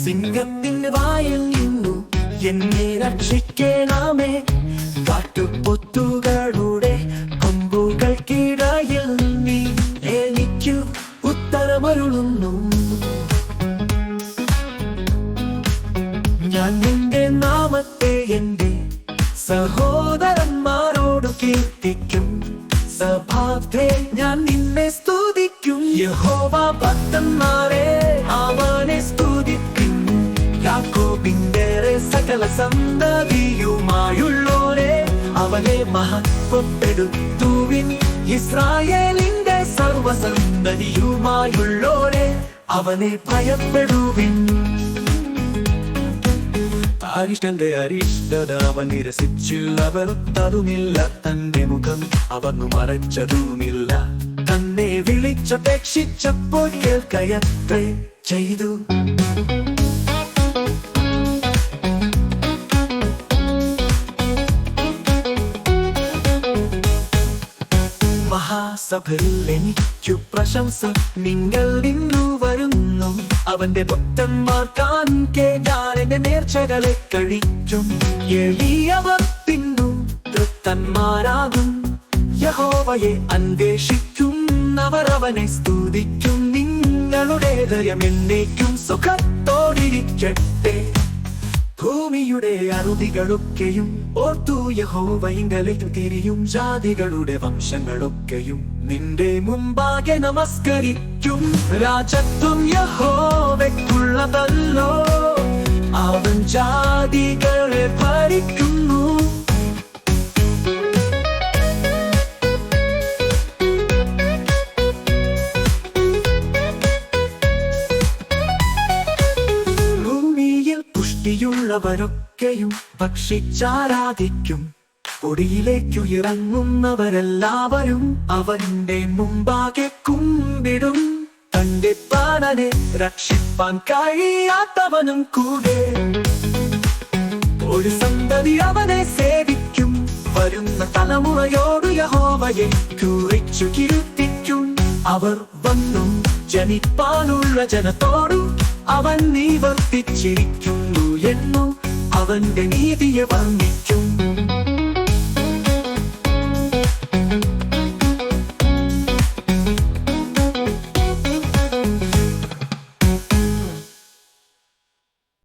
സിംഹത്തിന്റെ വായിൽ നിന്നു എന്നെ രക്ഷിക്കണമേ. കാട്ടുപോത്തുകളുടെ കൊമ്പുകൾക്കിടയിൽ നീ എനിക്കു ഉത്തരമരുളുന്നു. ഞാൻ നിന്റെ നാമത്തെ എന്റെ സഹോദരന്മാരോട് കീർത്തിക്കും. സഭാവേ ഞാൻ നിന്നെ സ്തുതിക്കും. യഹോവ ഭക്തന്മാരെ അവനെ സ്തുതിക്കും. യാക്കോബിന്റെ സകല സന്തതിയുമായുള്ളോരെ അവനെ മഹത്വപ്പെടുത്തുവിൻ. ഇസ്രായേലിന്റെ സർവസന്തതിയുമായുള്ളോരെ അവനെ ഭയപ്പെടുവിൻ. അരിഷ്ടന്റെ അരിഷ്ടത അവൻ നിരസിച്ചു. അവർ തതുമില്ല, തന്റെ മുഖം അവന്നു മറച്ചതുമില്ല. തന്നെ വിളിച്ചപേക്ഷിച്ചപ്പോൾ കേൾക്കയത്രേ ചെയ്തു. മഹാസഭയിൽ എനിക്കു പ്രശംസ നിങ്ങൾ നിന്നു വരുന്നു. അവന്റെ ഭക്തന്മാർ കാൺകെന്റെ നേർച്ചകളെ കഴിക്കും. എളിയവർ തിന്നും തൃപ്തന്മാരാകും. യഹോവയെ അന്വേഷിക്കുന്നവർ അവനെ സ്തുതിക്കും. നിങ്ങളുടെ ഹൃദയം എന്നേക്കും സുഖത്തോടിരിക്കട്ടെ. ഭൂമിയുടെ അറുതികളൊക്കെയും ഓർത്തു യഹോവയിങ്കലേക്ക് തിരിയും. ജാതികളുടെ വംശങ്ങളൊക്കെയും നിന്റെ മുമ്പാകെ നമസ്കരിക്കും. രാജത്വം യഹോവയ്ക്കുള്ളതല്ലോ, അവൻ ജാതികളെ ഭരിക്കുന്നു. ുള്ളവരൊക്കെയും ഭക്ഷിച്ചാരാധിക്കും. പൊടിയിലേക്കു ഇറങ്ങുന്നവരെല്ലാവരും അവന്റെ മുമ്പാകെ കുമ്പിടും. തന്റെ പ്രാണനെ രക്ഷിപ്പാൻ കഴിയാത്തവനും കൂടെ ഒരു സന്തതി അവനെ സേവിക്കും. വരുന്ന തലമുറയോട് യഹോവയെ കുറിച്ചു കീർത്തിക്കും. അവർ വന്നു ജനിപ്പാനുള്ള ജനത്തോടും അവൻ നിവർത്തിച്ചിരിക്കുന്നു എന്നു അവന്റെ നീതിയെ വർണ്ണിക്കും.